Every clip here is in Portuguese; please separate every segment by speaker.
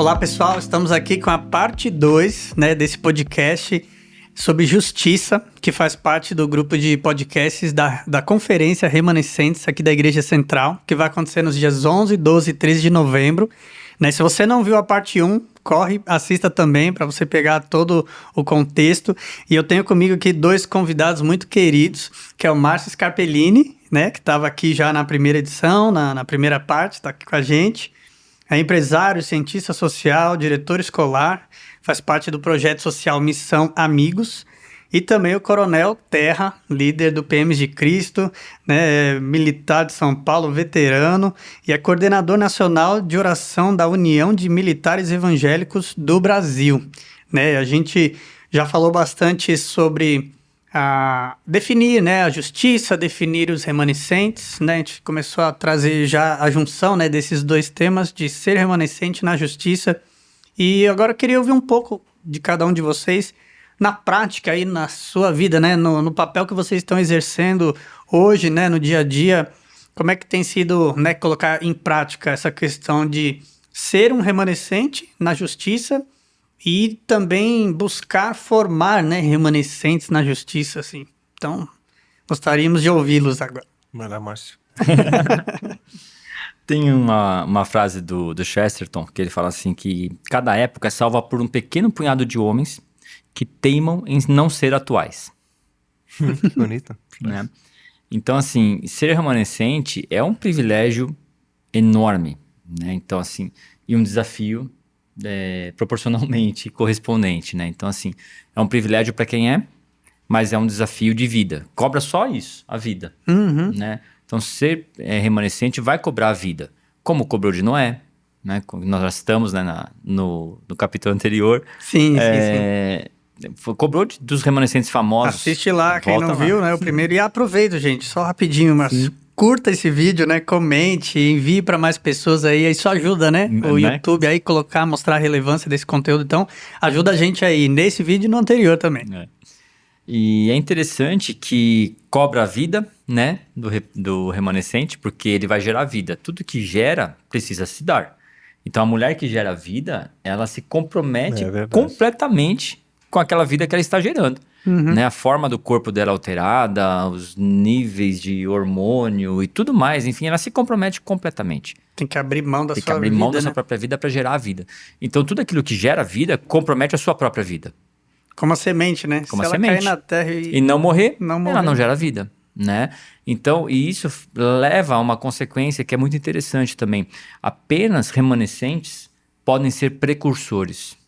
Speaker 1: Olá, pessoal. Estamos aqui com a parte 2, né, desse podcast sobre justiça, que faz parte do grupo de podcasts da Conferência Remanescentes aqui da Igreja Central, que vai acontecer nos dias 11, 12 e 13 de novembro. Né, se você não viu a parte 1, corre, assista também para você pegar todo o contexto. E eu tenho comigo aqui dois convidados muito queridos, que é o Márcio Scarpellini, né, que estava aqui já na primeira edição, na primeira parte, está aqui com a gente. É empresário, cientista social, diretor escolar, faz parte do projeto social Missão Amigos. E também o Coronel Terra, líder do PMs de Cristo, né, militar de São Paulo, veterano, e é coordenador nacional de oração da União de Militares Evangélicos do Brasil. Né, a gente já falou bastante sobre definir, né, a justiça, definir os remanescentes. Né, a gente começou a trazer já a junção, né, desses dois temas, de ser remanescente na justiça. E agora eu queria ouvir um pouco de cada um de vocês, na prática aí, na sua vida, né, no papel que vocês estão exercendo hoje, né, no dia a dia, como é que tem sido, né, colocar em prática essa questão de ser um remanescente na justiça e também buscar formar, né, remanescentes na justiça, assim. Então, gostaríamos de ouvi-los agora.
Speaker 2: Vai lá, Márcio.
Speaker 3: Tem uma frase do Chesterton, que ele fala assim, que cada época é salva por um pequeno punhado de homens que teimam em não ser atuais.
Speaker 2: Que bonito.
Speaker 3: Né? Então, assim, ser remanescente é um privilégio enorme, né? Então, assim, e um desafio proporcionalmente correspondente, né? Então, assim, é um privilégio para quem é, mas é um desafio de vida. Cobra só isso, a vida, né? Então, ser remanescente vai cobrar a vida, como cobrou de Noé, né? Nós já estamos, né, no capítulo anterior.
Speaker 1: Sim.
Speaker 3: Cobrou dos remanescentes famosos.
Speaker 1: Assiste lá, quem não
Speaker 3: lá.
Speaker 1: viu, né, o primeiro. E aproveita, gente, só rapidinho, mas curta esse vídeo, né, comente, envie para mais pessoas aí, isso ajuda, né, o YouTube aí mostrar a relevância desse conteúdo. Então, ajuda a gente aí, nesse vídeo e no anterior também.
Speaker 3: E é interessante que cobra a vida, né, do remanescente, porque ele vai gerar vida. Tudo que gera precisa se dar. Então, a mulher que gera vida, ela se compromete completamente com aquela vida que ela está gerando. Né? A forma do corpo dela alterada, os níveis de hormônio e tudo mais, enfim, ela se compromete completamente.
Speaker 1: Tem que abrir mão da sua vida.
Speaker 3: Tem que abrir mão da sua própria vida para gerar a vida. Então, tudo aquilo que gera vida compromete a sua própria vida.
Speaker 1: Como a semente, né?
Speaker 3: Como
Speaker 1: Se
Speaker 3: a
Speaker 1: ela
Speaker 3: semente.
Speaker 1: cair na terra
Speaker 3: e não morrer, ela não gera vida, né? Então, e isso leva a uma consequência que é muito interessante também. Apenas remanescentes podem ser precursores.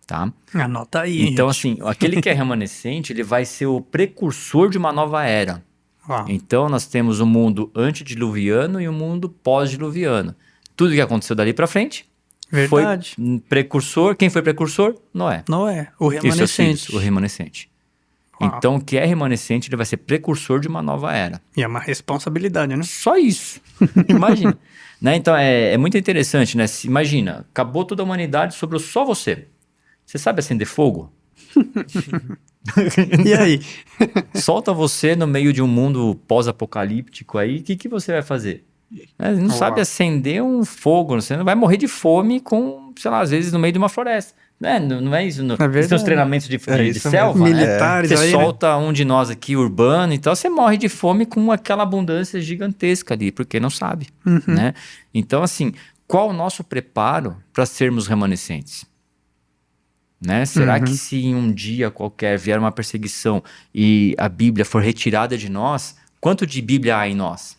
Speaker 3: Tá?
Speaker 1: Anota aí,
Speaker 3: então,
Speaker 1: gente.
Speaker 3: assim, aquele que é remanescente, ele vai ser o precursor de uma nova era.
Speaker 1: Uau.
Speaker 3: Então, nós temos o mundo antediluviano e o mundo pós-diluviano. Tudo que aconteceu dali para frente
Speaker 1: Verdade.
Speaker 3: foi precursor. Quem foi precursor? Noé.
Speaker 1: O remanescente.
Speaker 3: E seus filhos, o remanescente.
Speaker 1: Uau.
Speaker 3: Então, o que é remanescente, ele vai ser precursor de uma nova era.
Speaker 1: E é uma responsabilidade, né?
Speaker 3: Só isso. Imagina. Né? Então, é muito interessante, né? Imagina, acabou toda a humanidade, sobrou só você. Você sabe acender fogo?
Speaker 1: E aí?
Speaker 3: Solta você no meio de um mundo pós-apocalíptico aí, o que você vai fazer? Não sabe acender um fogo, você não vai morrer de fome com, sei lá, às vezes no meio de uma floresta. Não é isso? Tem os treinamentos de selva,
Speaker 1: militares,
Speaker 3: né? Você
Speaker 1: aí,
Speaker 3: solta um de nós aqui, urbano, então você morre de fome com aquela abundância gigantesca ali, porque não sabe. Né? Então, assim, qual o nosso preparo para sermos remanescentes? Né? Será que se em um dia qualquer vier uma perseguição e a Bíblia for retirada de nós, quanto de Bíblia há em nós?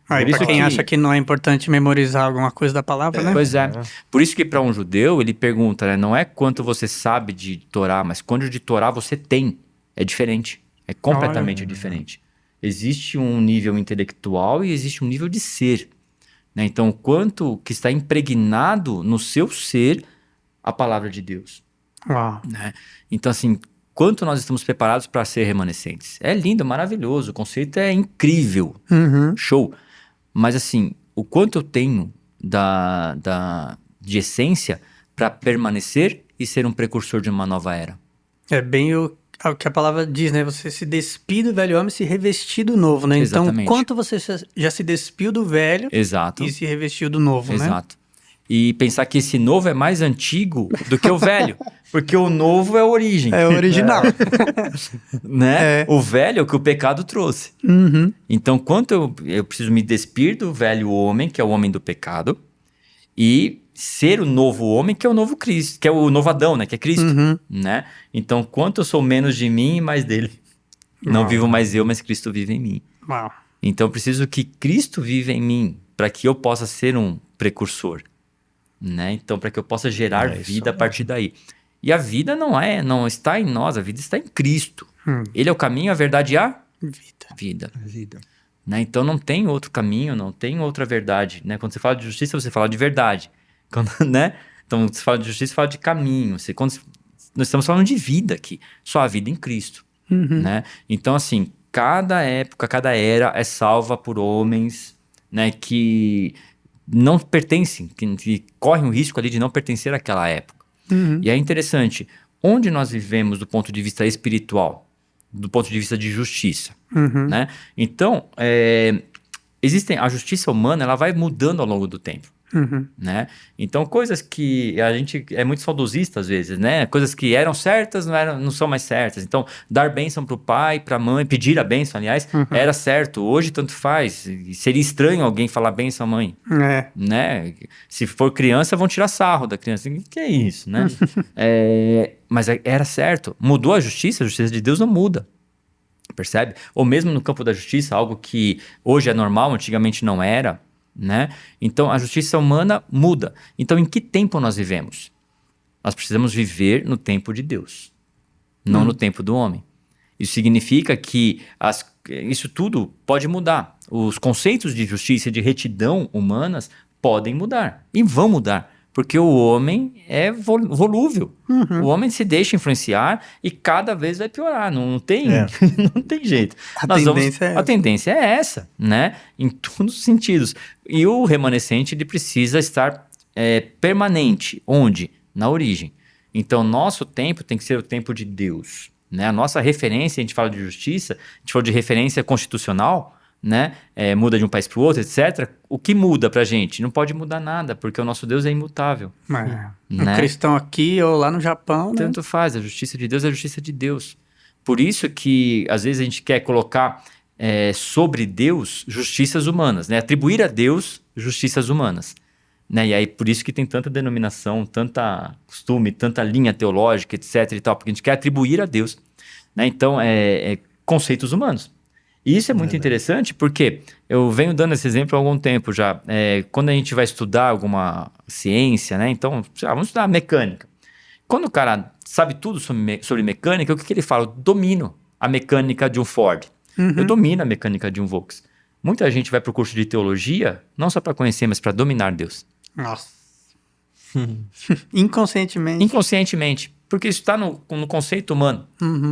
Speaker 1: Aí, para quem acha que não é importante memorizar alguma coisa da palavra, né?
Speaker 3: Pois é. Por isso que para um judeu, ele pergunta, né? Não é quanto você sabe de Torá, mas quanto de Torá você tem. É diferente. É completamente diferente. Existe um nível intelectual e existe um nível de ser. Né? Então, o quanto que está impregnado no seu ser a palavra de Deus.
Speaker 1: Uau.
Speaker 3: Né? Então, assim, quanto nós estamos preparados para ser remanescentes? É lindo, maravilhoso, o conceito é incrível, show. Mas, assim, o quanto eu tenho de essência para permanecer e ser um precursor de uma nova era?
Speaker 1: É bem É o que a palavra diz, né? Você se despir do velho homem e se revestir do novo, né? Então,
Speaker 3: Exatamente.
Speaker 1: quanto você já se despiu do velho
Speaker 3: Exato.
Speaker 1: e se revestiu do novo, né?
Speaker 3: Exato. E pensar que esse novo é mais antigo do que o velho. Porque o novo é a origem.
Speaker 1: É o original.
Speaker 3: Né?
Speaker 1: É.
Speaker 3: O velho é o que o pecado trouxe.
Speaker 1: Uhum.
Speaker 3: Então, quanto eu preciso me despir do velho homem, que é o homem do pecado, e ser o novo homem, que é o novo Cristo, que é o novo Adão, né? Que é Cristo.
Speaker 1: Uhum.
Speaker 3: Né? Então, quanto eu sou menos de mim e mais dele. Não vivo mais eu, mas Cristo vive em mim.
Speaker 1: Uau.
Speaker 3: Então, eu preciso que Cristo viva em mim para que eu possa ser um precursor. Né? Então, para que eu possa gerar
Speaker 2: É isso
Speaker 3: vida a partir daí. E a vida não está em nós, a vida está em Cristo. Ele é o caminho, a verdade e a
Speaker 1: Vida.
Speaker 3: vida. Né? Então não tem outro caminho, não tem outra verdade. Né? Quando você fala de justiça, você fala de verdade. Né? Então, você fala de justiça, você fala de caminho. Nós estamos falando de vida aqui. Só a vida em Cristo.
Speaker 1: Uhum.
Speaker 3: Né? Então, assim, cada época, cada era é salva por homens, né, que não pertencem, que correm o risco ali de não pertencer àquela época.
Speaker 1: Uhum.
Speaker 3: E é interessante, onde nós vivemos do ponto de vista espiritual, do ponto de vista de justiça,
Speaker 1: Uhum.
Speaker 3: né? Então, a justiça humana, ela vai mudando ao longo do tempo.
Speaker 1: Uhum.
Speaker 3: Né? Então, coisas que a gente é muito saudosista às vezes, né? Coisas que eram certas não são mais certas. Então, dar bênção para o pai, para a mãe, pedir a bênção, aliás, era certo. Hoje, tanto faz. E seria estranho alguém falar bênção à mãe.
Speaker 1: É.
Speaker 3: Né? Se for criança, vão tirar sarro da criança. Que é isso, né? Mas era certo. Mudou a justiça de Deus não muda. Percebe? Ou mesmo no campo da justiça, algo que hoje é normal, antigamente não era. Né? Então a justiça humana muda. Então em que tempo nós vivemos? Nós precisamos viver no tempo de Deus, não no tempo do homem. Isso significa que isso tudo pode mudar. Os conceitos de justiça e de retidão humanas podem mudar e vão mudar, porque o homem é volúvel. O homem se deixa influenciar e cada vez vai piorar. Não tem, não tem jeito. A tendência é essa, né? Em todos os sentidos. E o remanescente ele precisa estar permanente. Onde? Na origem. Então, nosso tempo tem que ser o tempo de Deus. Né? A nossa referência, a gente fala de justiça, a gente fala de referência constitucional, né? Muda de um país para o outro, etc. O que muda pra gente? Não pode mudar nada, porque o nosso Deus é imutável.
Speaker 1: Né?
Speaker 3: Um
Speaker 1: cristão aqui ou lá no Japão, né?
Speaker 3: Tanto faz, a justiça de Deus é a justiça de Deus. Por isso que, às vezes, a gente quer colocar sobre Deus justiças humanas, né? Atribuir a Deus justiças humanas. Né? E aí, por isso que tem tanta denominação, tanta costume, tanta linha teológica, etc. e tal, porque a gente quer atribuir a Deus. Né? Então, conceitos humanos. E isso é muito interessante porque eu venho dando esse exemplo há algum tempo já. Quando a gente vai estudar alguma ciência, né? Então, vamos estudar mecânica. Quando o cara sabe tudo sobre mecânica, o que ele fala? Eu domino a mecânica de um Ford. Eu domino a mecânica de um Volks. Muita gente vai para o curso de teologia, não só para conhecer, mas para dominar Deus.
Speaker 1: Nossa. Inconscientemente.
Speaker 3: Inconscientemente. Porque isso está no conceito humano.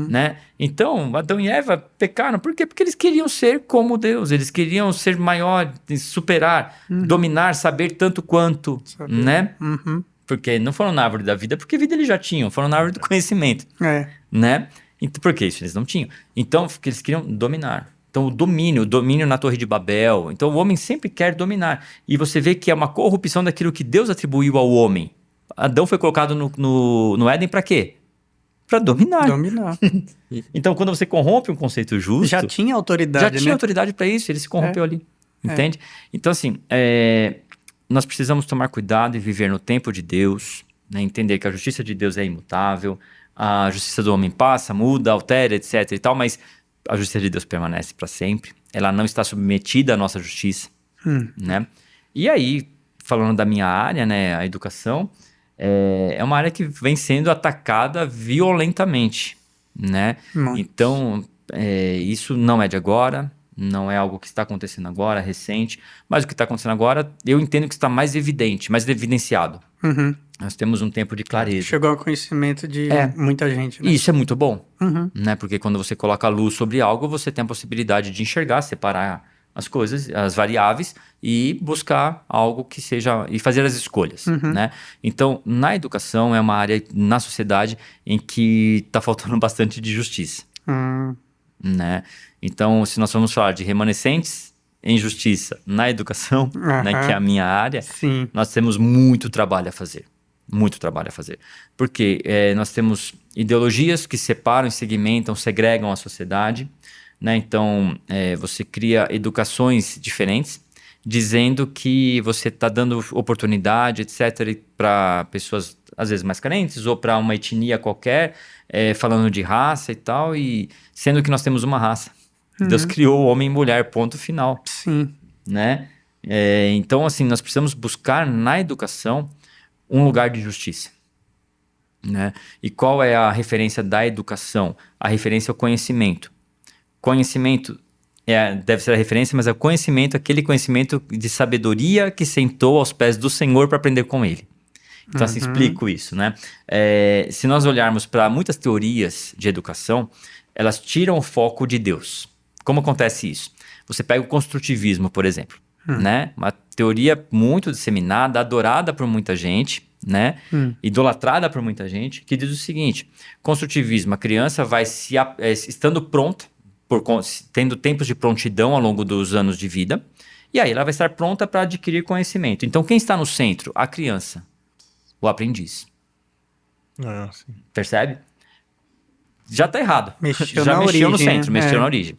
Speaker 3: Né? Então, Adão e Eva pecaram. Por quê? Porque eles queriam ser como Deus. Eles queriam ser maior, superar, dominar, saber tanto quanto. Né? Porque não foram na árvore da vida, porque vida eles já tinham. Foram na árvore do conhecimento. Né? Então, por que isso? Eles não tinham. Então, porque eles queriam dominar. Então, o domínio na Torre de Babel. Então, o homem sempre quer dominar. E você vê que é uma corrupção daquilo que Deus atribuiu ao homem. Adão foi colocado no Éden para quê? Para dominar. Então, quando você corrompe um conceito justo...
Speaker 1: Já tinha autoridade,
Speaker 3: Já tinha autoridade para isso, ele se corrompeu ali. Entende? Então, assim, nós precisamos tomar cuidado e viver no tempo de Deus, né? Entender que a justiça de Deus é imutável, a justiça do homem passa, muda, altera, etc. e tal, mas a justiça de Deus permanece para sempre. Ela não está submetida à nossa justiça. Né? E aí, falando da minha área, né, a educação... É uma área que vem sendo atacada violentamente, né? Então, isso não é de agora, não é algo que está acontecendo agora, recente, mas o que está acontecendo agora, eu entendo que está mais evidente, mais evidenciado. Nós temos um tempo de clareza.
Speaker 1: Chegou ao conhecimento de muita gente, né?
Speaker 3: E isso é muito bom, né? Porque quando você coloca a luz sobre algo, você tem a possibilidade de enxergar, separar as coisas, as variáveis, e buscar algo que seja... e fazer as escolhas, né? Então, na educação é uma área na sociedade em que está faltando bastante de justiça, né? Então, se nós vamos falar de remanescentes em justiça na educação, né, que é a minha área,
Speaker 1: Sim.
Speaker 3: nós temos muito trabalho a fazer. Muito trabalho a fazer. Porque nós temos ideologias que separam, segmentam, segregam a sociedade, né? Então, você cria educações diferentes, dizendo que você está dando oportunidade, etc., para pessoas, às vezes, mais carentes, ou para uma etnia qualquer, falando de raça e tal, e sendo que nós temos uma raça. Deus criou homem e mulher, ponto final.
Speaker 1: Sim.
Speaker 3: Né? Então, assim, nós precisamos buscar na educação um lugar de justiça. Né? E qual é a referência da educação? A referência ao conhecimento. Conhecimento deve ser a referência, mas é o conhecimento, aquele conhecimento de sabedoria que sentou aos pés do Senhor para aprender com ele. Então, assim, explico isso, né? Se nós olharmos para muitas teorias de educação, elas tiram o foco de Deus. Como acontece isso? Você pega o construtivismo, por exemplo, né? Uma teoria muito disseminada, adorada por muita gente, né? Idolatrada por muita gente, que diz o seguinte: construtivismo, a criança vai estando pronta, tendo tempos de prontidão ao longo dos anos de vida, e aí ela vai estar pronta para adquirir conhecimento. Então, quem está no centro? A criança, o aprendiz. Percebe? Já está errado. Já mexeu no centro, mexeu na origem.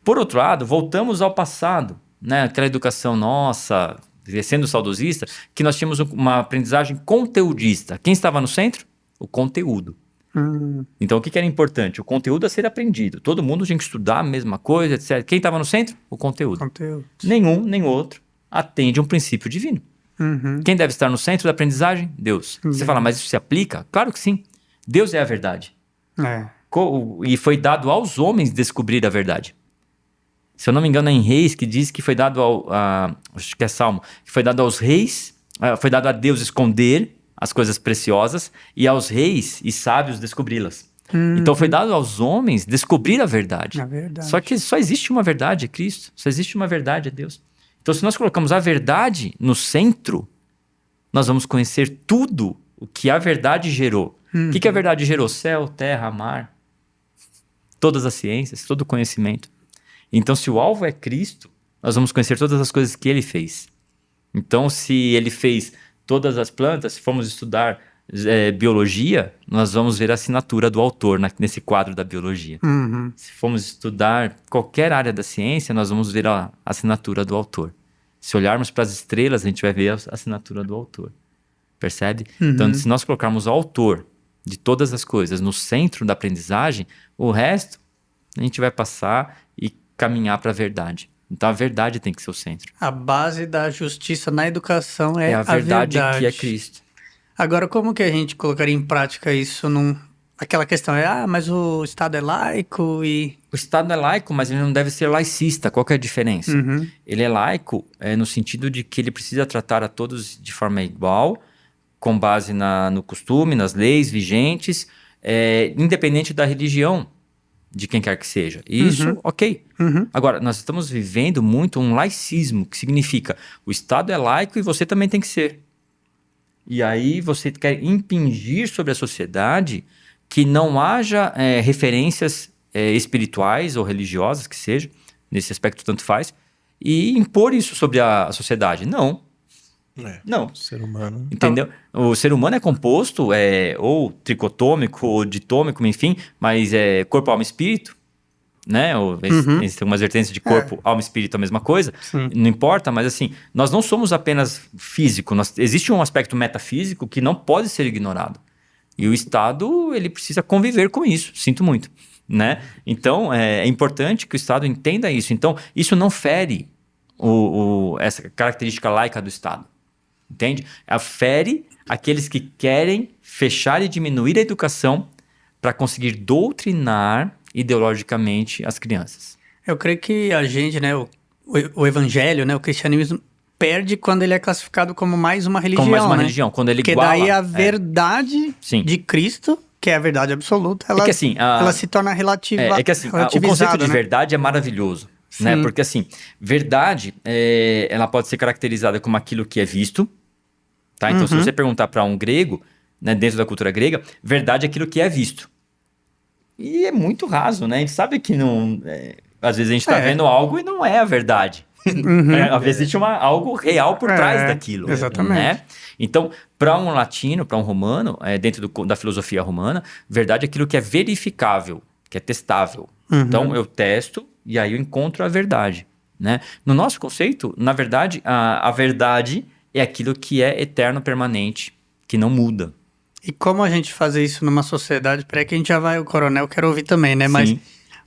Speaker 3: Por outro lado, voltamos ao passado, né? Aquela educação nossa, sendo saudosista, que nós tínhamos uma aprendizagem conteudista. Quem estava no centro? O conteúdo. Então, o que era importante? O conteúdo a ser aprendido. Todo mundo tinha que estudar a mesma coisa, etc. Quem estava no centro? O conteúdo. Nenhum, nem outro atende um princípio divino. Quem deve estar no centro da aprendizagem? Deus. Você fala, mas isso se aplica? Claro que sim. Deus é a verdade. E foi dado aos homens descobrir a verdade. Se eu não me engano, é em Reis que diz que foi dado acho que é Salmo, que foi dado aos reis, foi dado a Deus esconder as coisas preciosas e aos reis e sábios descobri-las. Então foi dado aos homens descobrir a verdade. Só que só existe uma verdade, é Cristo. Só existe uma verdade, é Deus. Então, se nós colocamos a verdade no centro, nós vamos conhecer tudo o que a verdade gerou. O que a verdade gerou? Céu, terra, mar, todas as ciências, todo o conhecimento. Então, se o alvo é Cristo, nós vamos conhecer todas as coisas que ele fez. Então, se ele fez todas as plantas, se formos estudar biologia, nós vamos ver a assinatura do autor nesse quadro da biologia. Se formos estudar qualquer área da ciência, nós vamos ver a assinatura do autor. Se olharmos para as estrelas, a gente vai ver a assinatura do autor. Percebe? Então, se nós colocarmos o autor de todas as coisas no centro da aprendizagem, o resto a gente vai passar e caminhar para a verdade. Então, a verdade tem que ser o centro.
Speaker 1: A base da justiça na educação é
Speaker 3: a verdade que é Cristo.
Speaker 1: Agora, como que a gente colocaria em prática isso aquela questão mas o Estado é laico e...
Speaker 3: O Estado é laico, mas ele não deve ser laicista. Qual que é a diferença? Ele é laico no sentido de que ele precisa tratar a todos de forma igual, com base no costume, nas leis vigentes, independente da religião de quem quer que seja. Isso, ok. Agora, nós estamos vivendo muito um laicismo, que significa o Estado é laico e você também tem que ser. E aí você quer impingir sobre a sociedade que não haja referências espirituais ou religiosas, que seja, nesse aspecto tanto faz, e impor isso sobre a sociedade. Não. Não.
Speaker 2: O ser humano.
Speaker 3: Entendeu? O ser humano é composto ou tricotômico, ou ditômico, enfim, mas é corpo, alma e espírito, né? Tem umas vertentes de corpo, alma e espírito, a mesma coisa.
Speaker 1: Sim.
Speaker 3: Não importa, mas assim, nós não somos apenas físico. Existe um aspecto metafísico que não pode ser ignorado. E o Estado, ele precisa conviver com isso. Sinto muito, né? Então, é importante que o Estado entenda isso. Então, isso não fere essa característica laica do Estado. Entende? Fere aqueles que querem fechar e diminuir a educação para conseguir doutrinar ideologicamente as crianças.
Speaker 1: Eu creio que a gente, né, o evangelho, né, o cristianismo perde quando ele é classificado como mais uma religião,
Speaker 3: como mais uma
Speaker 1: né?
Speaker 3: religião, quando ele
Speaker 1: Porque
Speaker 3: iguala...
Speaker 1: daí a verdade de Cristo, que é a verdade absoluta, ela se torna relativa.
Speaker 3: o conceito de verdade é maravilhoso. né?
Speaker 1: Sim.
Speaker 3: Porque assim, verdade, ela pode ser caracterizada como aquilo que é visto, tá? Então, se você perguntar para um grego, né, dentro da cultura grega, verdade é aquilo que é visto. E é muito raso, né? A gente sabe que não... às vezes a gente está vendo algo e não é a verdade. Às vezes existe algo real por trás daquilo.
Speaker 1: Exatamente.
Speaker 3: Né? Então, para um latino, para um romano, dentro da filosofia romana, verdade é aquilo que é verificável, que é testável. Então, eu testo e aí eu encontro a verdade. Né? No nosso conceito, na verdade, a verdade é aquilo que é eterno, permanente, que não muda.
Speaker 1: E como a gente fazer isso numa sociedade... Peraí que a gente já vai... O coronel quer ouvir também, né? Mas
Speaker 3: Sim.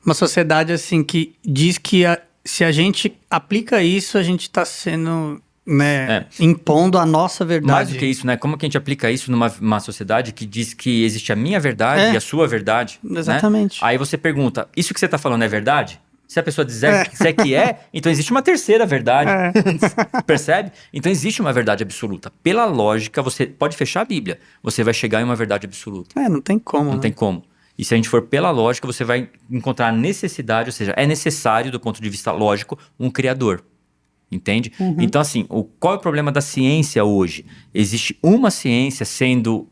Speaker 1: uma sociedade, assim, que diz que se a gente aplica isso, a gente está sendo... né, impondo a nossa verdade.
Speaker 3: Mais do que isso, né? Como que a gente aplica isso numa sociedade que diz que existe a minha verdade e a sua verdade?
Speaker 1: Exatamente.
Speaker 3: Né? Aí você pergunta, isso que você está falando é verdade? Se a pessoa disser que então existe uma terceira verdade. Percebe? Então existe uma verdade absoluta. Pela lógica, você pode fechar a Bíblia, você vai chegar em uma verdade absoluta.
Speaker 1: Não tem como.
Speaker 3: Não tem como. E se a gente for pela lógica, você vai encontrar a necessidade, ou seja, é necessário, do ponto de vista lógico, um criador. Entende? Então, assim, qual é o problema da ciência hoje? Existe uma ciência sendo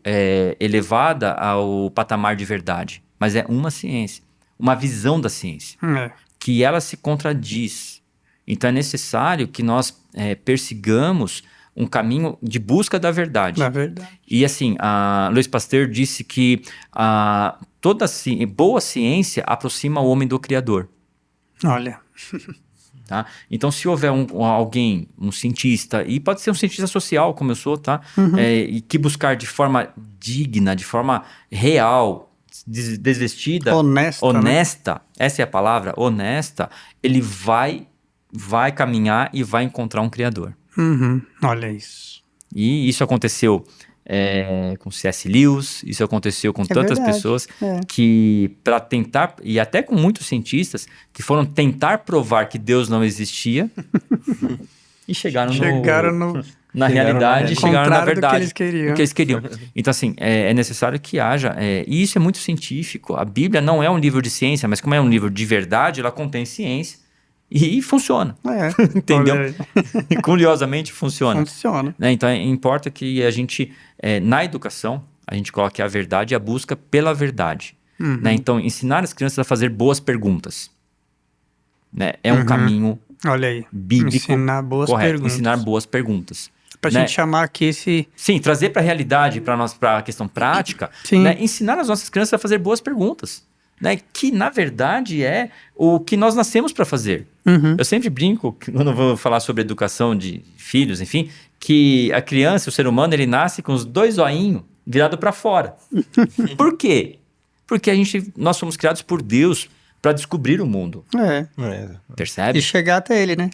Speaker 3: elevada ao patamar de verdade, mas é uma ciência, uma visão da ciência, que ela se contradiz. Então, é necessário que nós persigamos um caminho de busca da verdade.
Speaker 1: Da verdade.
Speaker 3: E, assim, Louis Pasteur disse que toda boa ciência aproxima o homem do Criador.
Speaker 1: Olha...
Speaker 3: Tá? Então, se houver alguém, um cientista, e pode ser um cientista social, como eu sou, tá? E que buscar de forma digna, de forma real, desvestida, honesta, né? Essa é a palavra, honesta, ele vai caminhar e vai encontrar um criador.
Speaker 1: Olha isso.
Speaker 3: E isso aconteceu com C.S. Lewis, isso aconteceu com tantas pessoas que, para tentar, e até com muitos cientistas, que foram tentar provar que Deus não existia e chegaram na realidade e chegaram na verdade.
Speaker 1: Do que eles queriam.
Speaker 3: Então, assim, é necessário que haja, e isso é muito científico. A Bíblia não é um livro de ciência, mas como é um livro de verdade, ela contém ciência. E funciona. Entendeu? Curiosamente funciona. Né? Então, importa que a gente, na educação, a gente coloque a verdade e a busca pela verdade. Né? Então, ensinar as crianças a fazer boas perguntas. Né? É um caminho bíblico.
Speaker 1: Ensinar boas perguntas.
Speaker 3: Ensinar boas pergunas.
Speaker 1: Pra gente chamar aqui esse...
Speaker 3: Sim, trazer para a realidade, para a questão prática. Né? Ensinar as nossas crianças a fazer boas perguntas. Né, que na verdade é o que nós nascemos para fazer. Eu sempre brinco, quando eu vou falar sobre educação de filhos, enfim, que a criança, o ser humano, ele nasce com os 2 zoinhos virados para fora. Por quê? Porque nós somos criados por Deus para descobrir o mundo. Percebe?
Speaker 1: E chegar até ele, né?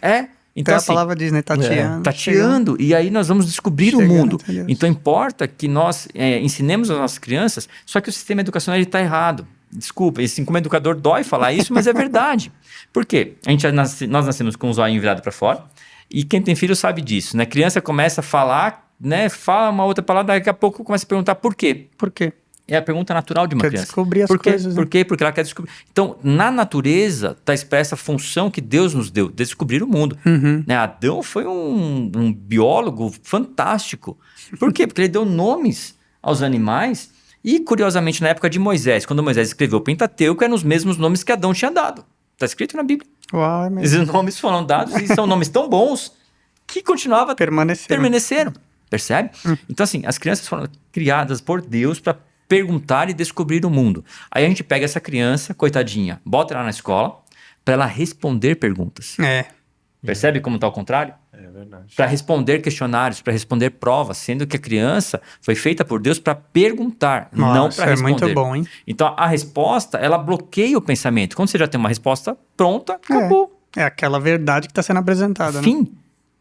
Speaker 3: Então,
Speaker 1: a palavra diz, né? Tateando.
Speaker 3: Tateando, e aí nós vamos descobrir o mundo. Então importa que nós ensinemos as nossas crianças, só que o sistema educacional está errado. Desculpa, como educador dói falar isso, mas é verdade. Por quê? Nós nascemos com o zóio virado para fora, e quem tem filho sabe disso, né? Criança começa a falar, né? Fala uma outra palavra, daqui a pouco começa a perguntar por quê.
Speaker 1: Por quê?
Speaker 3: É a pergunta natural de uma criança.
Speaker 1: Descobrir as coisas.
Speaker 3: Por quê? Porque ela quer descobrir. Então, na natureza, está expressa a função que Deus nos deu, descobrir o mundo. Né? Adão foi um biólogo fantástico. Por quê? Porque ele deu nomes aos animais. E, curiosamente, na época de Moisés, quando Moisés escreveu o Pentateuco, eram os mesmos nomes que Adão tinha dado. Está escrito na Bíblia. Esses nomes foram dados e são nomes tão bons que continuavam permaneceram. Percebe? Então, assim, as crianças foram criadas por Deus para perguntar e descobrir o mundo. Aí a gente pega essa criança, coitadinha, bota ela na escola para ela responder perguntas. Percebe como está ao contrário?
Speaker 2: É verdade.
Speaker 3: Para responder questionários, para responder provas, sendo que a criança foi feita por Deus para perguntar, não para responder.
Speaker 1: É muito bom, hein?
Speaker 3: Então, a resposta, ela bloqueia o pensamento. Quando você já tem uma resposta pronta, acabou.
Speaker 1: É aquela verdade que está sendo apresentada.
Speaker 3: Fim. Né?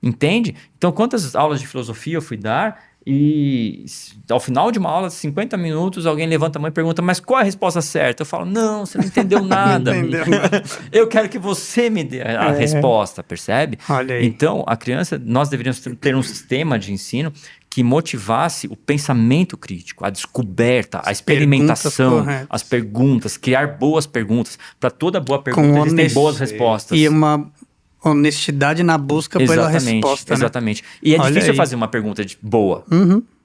Speaker 3: Entende? Então, quantas aulas de filosofia eu fui dar e ao final de uma aula de 50 minutos, alguém levanta a mão e pergunta, mas qual é a resposta certa? Eu falo, não, você não entendeu nada.
Speaker 1: Não entendeu nada.
Speaker 3: Eu quero que você me dê a resposta, percebe?
Speaker 1: Olha aí.
Speaker 3: Então, a criança, nós deveríamos ter um sistema de ensino que motivasse o pensamento crítico, a descoberta, a experimentação, as perguntas, criar boas perguntas. Para toda boa pergunta existem boas respostas.
Speaker 1: E uma honestidade na busca pela resposta,
Speaker 3: exatamente. E é difícil fazer uma pergunta boa,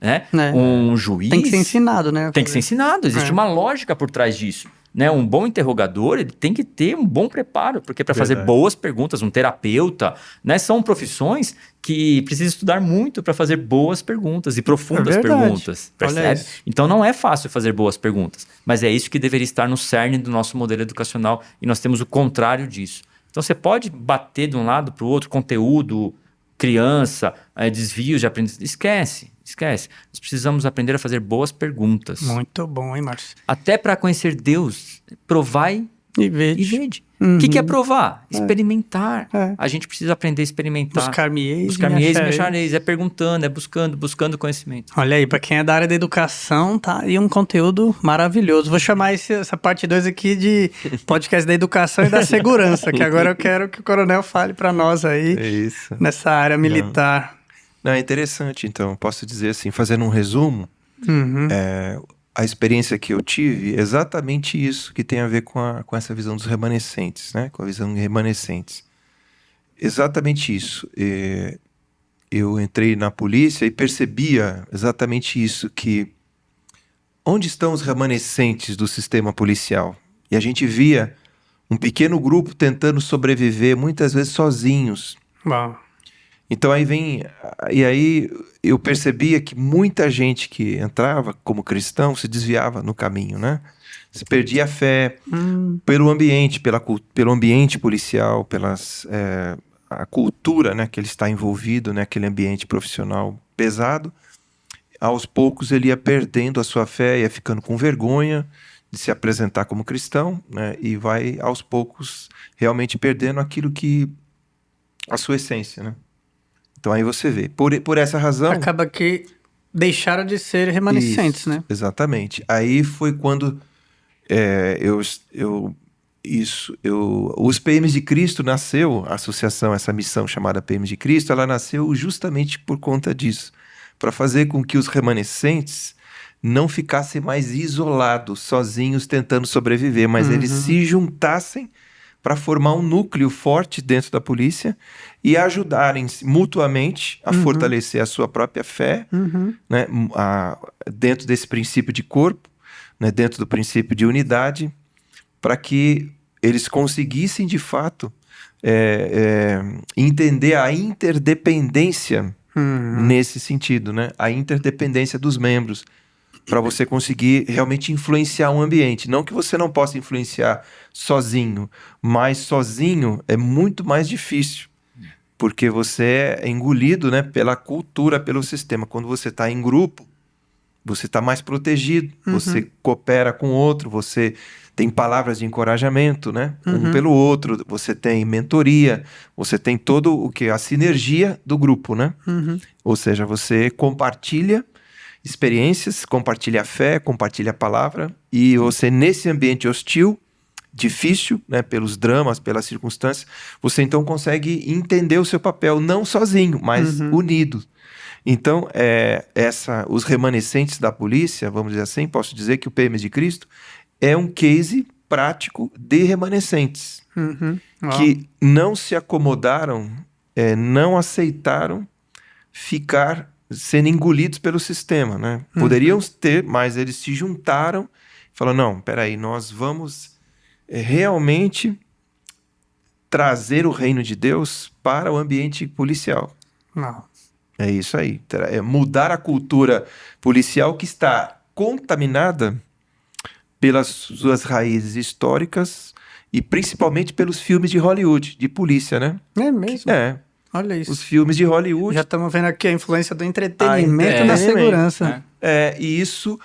Speaker 3: né? Um juiz...
Speaker 1: Tem que ser ensinado, né?
Speaker 3: Tem que ser ensinado. Existe uma lógica por trás disso. Né? Um bom interrogador, ele tem que ter um bom preparo, porque para fazer boas perguntas, um terapeuta, né? São profissões que precisam estudar muito para fazer boas perguntas e profundas perguntas, percebe? Então não é fácil fazer boas perguntas, mas é isso que deveria estar no cerne do nosso modelo educacional e nós temos o contrário disso. Então você pode bater de um lado para o outro, conteúdo, criança, desvios de aprendizagem, esquece. Nós precisamos aprender a fazer boas perguntas.
Speaker 1: Muito bom, hein, Márcio?
Speaker 3: Até para conhecer Deus, provai e vede. O que é provar? Experimentar. A gente precisa aprender a experimentar.
Speaker 1: Buscar-me-eis e
Speaker 3: me achareis. É perguntando, é buscando conhecimento.
Speaker 1: Olha aí, para quem é da área da educação, tá aí um conteúdo maravilhoso. Vou chamar essa parte 2 aqui de podcast da educação e da segurança, que agora eu quero que o coronel fale para nós aí nessa área militar.
Speaker 2: Não, é interessante, então. Posso dizer assim, fazendo um resumo, a experiência que eu tive é exatamente isso que tem a ver com essa visão dos remanescentes, né? Com a visão de remanescentes. Exatamente isso. Eu entrei na polícia e percebia exatamente isso, que onde estão os remanescentes do sistema policial? E a gente via um pequeno grupo tentando sobreviver, muitas vezes sozinhos.
Speaker 1: Uau.
Speaker 2: Então aí eu percebia que muita gente que entrava como cristão se desviava no caminho, né? Se perdia a fé pelo ambiente, pelo ambiente policial, a cultura, né, que ele está envolvido, né, aquele ambiente profissional pesado. Aos poucos ele ia perdendo a sua fé, ia ficando com vergonha de se apresentar como cristão, né, e vai aos poucos realmente perdendo aquilo que a sua essência, né? Então aí você vê, por essa razão...
Speaker 1: Acaba que deixaram de ser remanescentes, né?
Speaker 2: Exatamente. Aí foi quando os PMs de Cristo nasceu, a associação, essa missão chamada PMs de Cristo, ela nasceu justamente por conta disso, para fazer com que os remanescentes não ficassem mais isolados, sozinhos, tentando sobreviver, mas eles se juntassem para formar um núcleo forte dentro da polícia e ajudarem mutuamente a fortalecer a sua própria fé, né, dentro desse princípio de corpo, né, dentro do princípio de unidade, para que eles conseguissem, de fato, entender a interdependência nesse sentido, né, a interdependência dos membros, para você conseguir realmente influenciar um ambiente. Não que você não possa influenciar sozinho, mas sozinho é muito mais difícil, porque você é engolido, né, pela cultura, pelo sistema. Quando você está em grupo, você está mais protegido, você coopera com o outro, você tem palavras de encorajamento, né, um pelo outro, você tem mentoria, você tem todo o que? A sinergia do grupo, né? Ou seja, você compartilha experiências, compartilha a fé, compartilha a palavra, e você, nesse ambiente hostil, difícil, né, pelos dramas, pelas circunstâncias, você então consegue entender o seu papel, não sozinho, mas unido. Então, os remanescentes da polícia, vamos dizer assim, posso dizer que o PM de Cristo é um case prático de remanescentes, que não se acomodaram, não aceitaram ficar sendo engolidos pelo sistema, né? Poderiam ter, mas eles se juntaram e falaram, não, peraí, nós vamos realmente trazer o reino de Deus para o ambiente policial.
Speaker 1: Não.
Speaker 2: É isso aí. É mudar a cultura policial que está contaminada pelas suas raízes históricas e principalmente pelos filmes de Hollywood, de polícia, né?
Speaker 1: É mesmo? Olha isso.
Speaker 2: Os filmes de Hollywood.
Speaker 1: Já estamos vendo aqui a influência do entretenimento na segurança.
Speaker 2: E isso,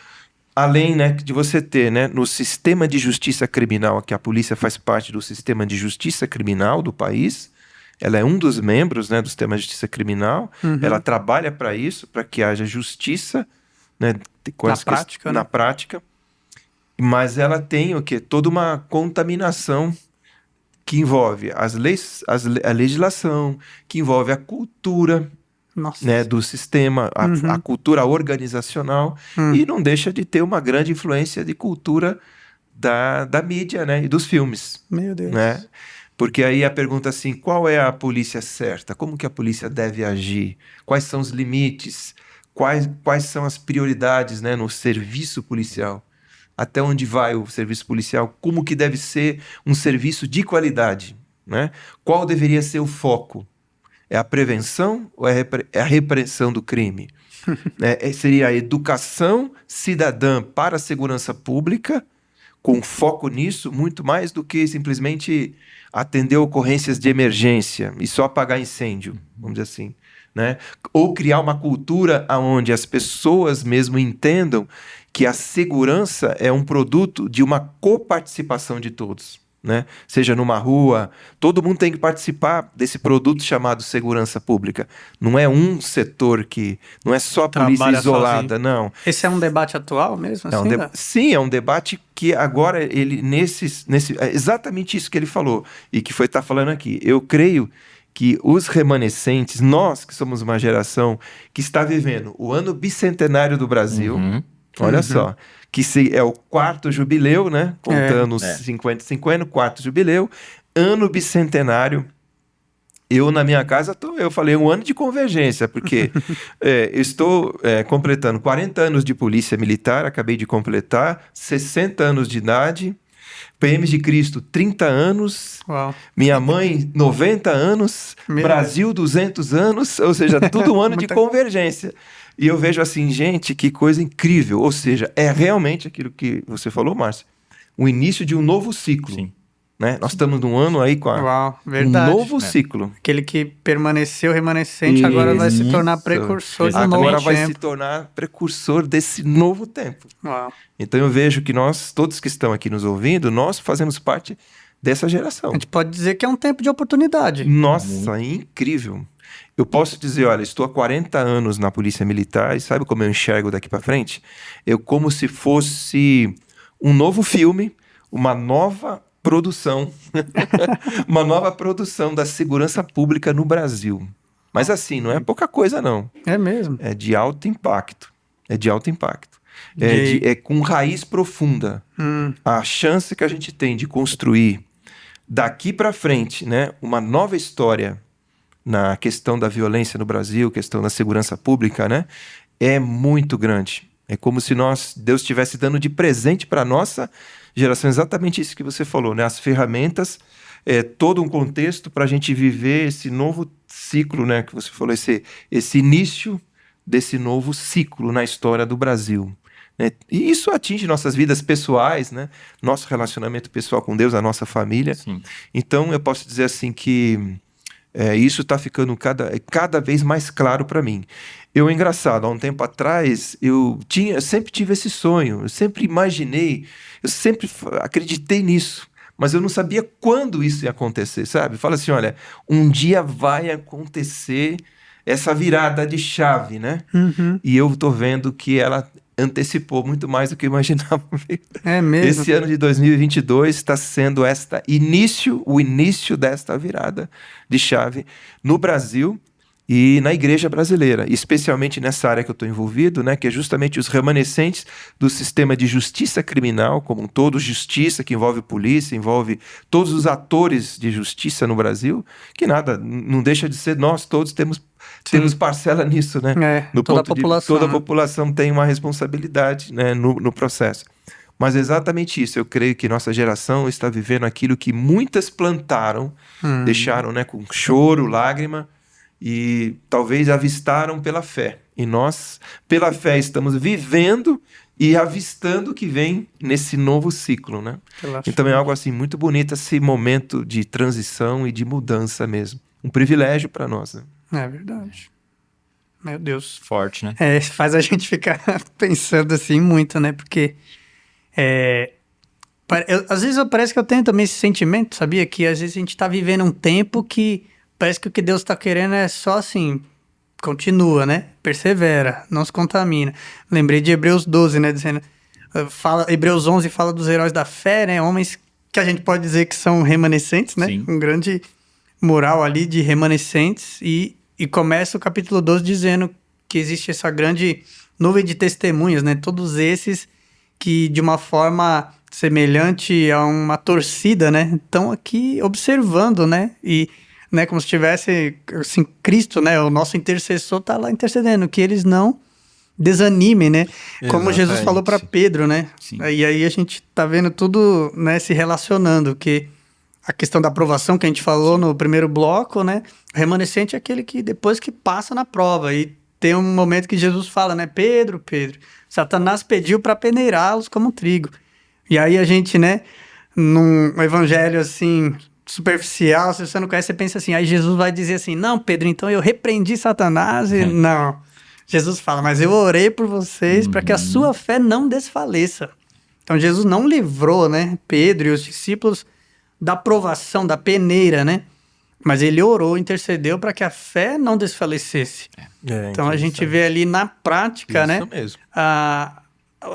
Speaker 2: além, né, de você ter, né, no sistema de justiça criminal, que a polícia faz parte do sistema de justiça criminal do país, ela é um dos membros, né, do sistema de justiça criminal, ela trabalha para isso, para que haja justiça, né, na prática, mas ela tem o quê? Toda uma contaminação que envolve as leis, a legislação, que envolve a cultura,
Speaker 1: Nossa.
Speaker 2: né, do sistema, a cultura organizacional, e não deixa de ter uma grande influência de cultura da mídia, né, e dos filmes.
Speaker 1: Meu Deus.
Speaker 2: Né? Porque aí a pergunta assim, qual é a polícia certa? Como que a polícia deve agir? Quais são os limites? Quais são as prioridades, né, no serviço policial? Até onde vai o serviço policial? Como que deve ser um serviço de qualidade? Né? Qual deveria ser o foco? É a prevenção ou é a repressão do crime? Seria a educação cidadã para a segurança pública, com foco nisso, muito mais do que simplesmente atender ocorrências de emergência e só apagar incêndio, vamos dizer assim. Né? Ou criar uma cultura onde as pessoas mesmo entendam que a segurança é um produto de uma coparticipação de todos. Né? Seja numa rua, todo mundo tem que participar desse produto chamado segurança pública. Não é um setor não é só a polícia
Speaker 1: Trabalha
Speaker 2: isolada,
Speaker 1: sozinho.
Speaker 2: não.
Speaker 1: Esse é um debate atual mesmo? Assim,
Speaker 2: Sim, é um debate que agora ele é exatamente isso que ele falou e que tá falando aqui. Eu creio que os remanescentes, nós que somos uma geração que está vivendo o ano bicentenário do Brasil, olha só, que é o 4º jubileu, né? Contando os 50, quarto jubileu, ano bicentenário. Eu, na minha casa, eu falei um ano de convergência, porque eu estou completando 40 anos de polícia militar, acabei de completar, 60 anos de idade, PMs de Cristo, 30 anos,
Speaker 1: Uau.
Speaker 2: Minha mãe, 90 anos, Brasil, 200 anos, ou seja, tudo um ano de convergência. E eu vejo assim, gente, que coisa incrível. Ou seja, é realmente aquilo que você falou, Márcio, o início de um novo ciclo.
Speaker 3: Sim.
Speaker 2: Né? Nós estamos num ano aí com
Speaker 1: um
Speaker 2: novo ciclo.
Speaker 1: Aquele que permaneceu remanescente agora vai se tornar precursor de um novo tempo.
Speaker 2: Agora vai se tornar precursor desse novo tempo.
Speaker 1: Uau.
Speaker 2: Então eu vejo que nós, todos que estão aqui nos ouvindo, nós fazemos parte dessa geração.
Speaker 1: A gente pode dizer que é um tempo de oportunidade.
Speaker 2: Nossa, incrível. Eu posso dizer, olha, estou há 40 anos na Polícia Militar e sabe como eu enxergo daqui para frente? Eu como se fosse um novo filme, uma nova produção, uma nova produção da segurança pública no Brasil. Mas assim, não é pouca coisa não.
Speaker 1: É mesmo.
Speaker 2: É de alto impacto. É de alto impacto. É com raiz profunda. A chance que a gente tem de construir daqui para frente, né, uma nova história na questão da violência no Brasil, questão da segurança pública, né, é muito grande. É como se Deus estivesse dando de presente para a nossa geração exatamente isso que você falou, né? As ferramentas, todo um contexto para a gente viver esse novo ciclo, né? Que você falou, esse início desse novo ciclo na história do Brasil. Né? E isso atinge nossas vidas pessoais, né? Nosso relacionamento pessoal com Deus, a nossa família.
Speaker 3: Sim.
Speaker 2: Então, eu posso dizer assim que isso está ficando cada vez mais claro para mim. Engraçado, há um tempo atrás, eu sempre tive esse sonho, eu sempre imaginei, eu sempre acreditei nisso, mas eu não sabia quando isso ia acontecer, sabe? Fala assim, olha, um dia vai acontecer essa virada de chave, né? E eu tô vendo que ela antecipou muito mais do que eu imaginava.
Speaker 1: É mesmo.
Speaker 2: Esse ano de 2022 está sendo o início desta virada de chave no Brasil e na igreja brasileira, especialmente nessa área que eu estou envolvido, né, que é justamente os remanescentes do sistema de justiça criminal, como um todo, justiça que envolve polícia, envolve todos os atores de justiça no Brasil, que não deixa de ser nós todos temos parcela nisso, né?
Speaker 1: Toda a
Speaker 2: população tem uma responsabilidade, né, no processo. Mas é exatamente isso, eu creio que nossa geração está vivendo aquilo que muitas plantaram, deixaram, né, com choro, lágrima, e talvez avistaram pela fé. E nós, pela fé, estamos vivendo e avistando o que vem nesse novo ciclo, né? Então é algo assim muito bonito esse momento de transição e de mudança mesmo. Um privilégio para nós, né?
Speaker 1: É verdade. Meu Deus.
Speaker 3: Forte, né?
Speaker 1: Faz a gente ficar pensando assim muito, né? Porque às vezes parece que eu tenho também esse sentimento, sabia? Que às vezes a gente tá vivendo um tempo que parece que o que Deus tá querendo é só assim, continua, né? Persevera, não se contamina. Lembrei de Hebreus 12, né? Dizendo, Hebreus 11 fala dos heróis da fé, né? Homens que a gente pode dizer que são remanescentes, né?
Speaker 3: Sim.
Speaker 1: Um grande moral ali de remanescentes e E começa o capítulo 12 dizendo que existe essa grande nuvem de testemunhas, né? Todos esses que, de uma forma semelhante a uma torcida, né? Estão aqui observando, né? E, né, como se tivesse, assim, Cristo, né? O nosso intercessor está lá intercedendo, que eles não desanimem, né? Como Jesus falou para Pedro, né?
Speaker 3: Sim.
Speaker 1: E aí a gente tá vendo tudo, né, se relacionando, que a questão da aprovação que a gente falou no primeiro bloco, né? O remanescente é aquele que depois que passa na prova. E tem um momento que Jesus fala, né? Pedro, Satanás pediu para peneirá-los como trigo. E aí a gente, né, num evangelho assim superficial, se você não conhece, você pensa assim, aí Jesus vai dizer assim, não, Pedro, então eu repreendi Satanás e não. Jesus fala, mas eu orei por vocês para que a sua fé não desfaleça. Então Jesus não livrou, né, Pedro e os discípulos da provação, da peneira, né? Mas ele orou, intercedeu para que a fé não desfalecesse. Então a gente vê ali na prática, né?
Speaker 2: Mesmo.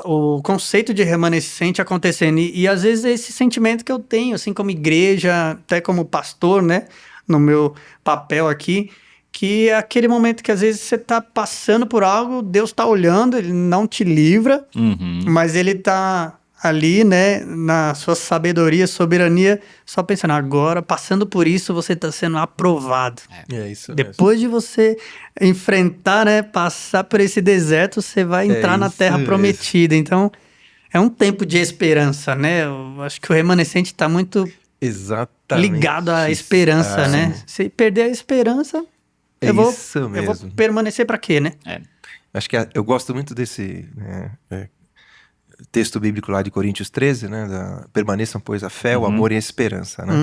Speaker 1: O conceito de remanescente acontecendo. E às vezes é esse sentimento que eu tenho, assim, como igreja, até como pastor, né? No meu papel aqui, que é aquele momento que às vezes você está passando por algo, Deus está olhando, ele não te livra, mas ele está ali, né, na sua sabedoria, soberania, só pensando, agora, passando por isso, você está sendo aprovado.
Speaker 2: É isso
Speaker 1: Depois de você enfrentar, né, passar por esse deserto, você vai entrar na terra prometida. Então, é um tempo de esperança, né? Eu acho que o remanescente está muito ligado à esperança, né? Se perder a esperança, eu vou permanecer para quê, né?
Speaker 2: Acho que eu gosto muito desse texto bíblico lá de Coríntios 13, né? Permaneçam, pois, a fé, o amor e a esperança, né?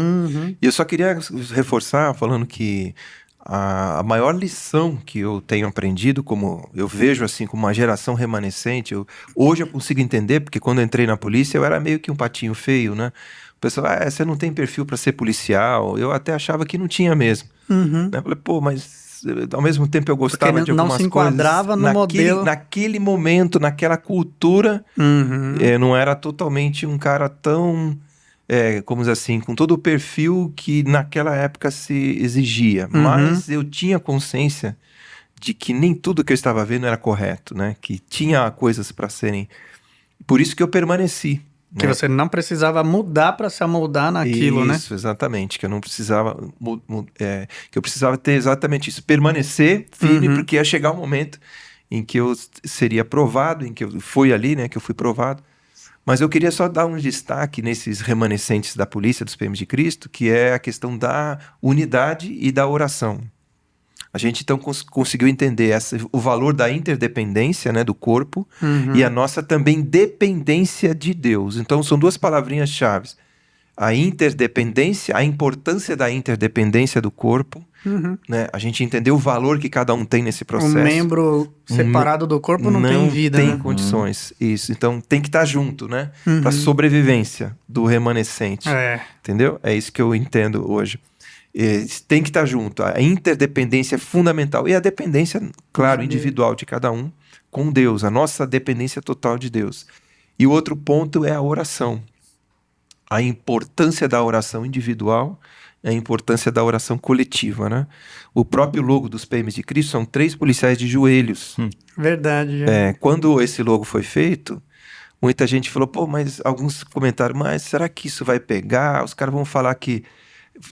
Speaker 2: E eu só queria reforçar, falando que a maior lição que eu tenho aprendido, como eu vejo assim, como uma geração remanescente, hoje eu consigo entender, porque quando eu entrei na polícia eu era meio que um patinho feio, né? O pessoal, você não tem perfil para ser policial. Eu até achava que não tinha mesmo. Né? Eu falei, pô, mas ao mesmo tempo eu gostava de algumas coisas.
Speaker 1: Não se enquadrava no modelo.
Speaker 2: Naquele momento, naquela cultura, não era totalmente um cara tão, como dizer assim, com todo o perfil que naquela época se exigia. Mas eu tinha consciência de que nem tudo que eu estava vendo era correto, né? Que tinha coisas para serem... Por isso que eu permaneci.
Speaker 1: Que você não precisava mudar para se amoldar naquilo, né?
Speaker 2: Isso, exatamente. Que eu não precisava... que eu precisava ter exatamente isso. Permanecer firme, porque ia chegar um momento em que eu seria aprovado, em que eu fui ali, né? Que eu fui provado. Mas eu queria só dar um destaque nesses remanescentes da polícia, dos PMs de Cristo, que é a questão da unidade e da oração. A gente, então, conseguiu entender o valor da interdependência, né, do corpo e a nossa também dependência de Deus. Então, são duas palavrinhas-chave. A interdependência, a importância da interdependência do corpo. Né? A gente entendeu o valor que cada um tem nesse processo.
Speaker 1: Um membro separado do corpo não tem vida,
Speaker 2: tem
Speaker 1: né?
Speaker 2: condições. Isso. Então, tem que estar junto, né? Para a sobrevivência do remanescente. Entendeu? É isso que eu entendo hoje. Tem que estar junto. A interdependência é fundamental. E a dependência, claro, individual de cada um com Deus. A nossa dependência total de Deus. E o outro ponto é a oração. A importância da oração individual, a importância da oração coletiva, né? O próprio logo dos PMs de Cristo são 3 policiais de joelhos.
Speaker 1: Verdade.
Speaker 2: Quando esse logo foi feito, muita gente falou, pô, mas alguns comentaram, mas será que isso vai pegar? Os caras vão falar que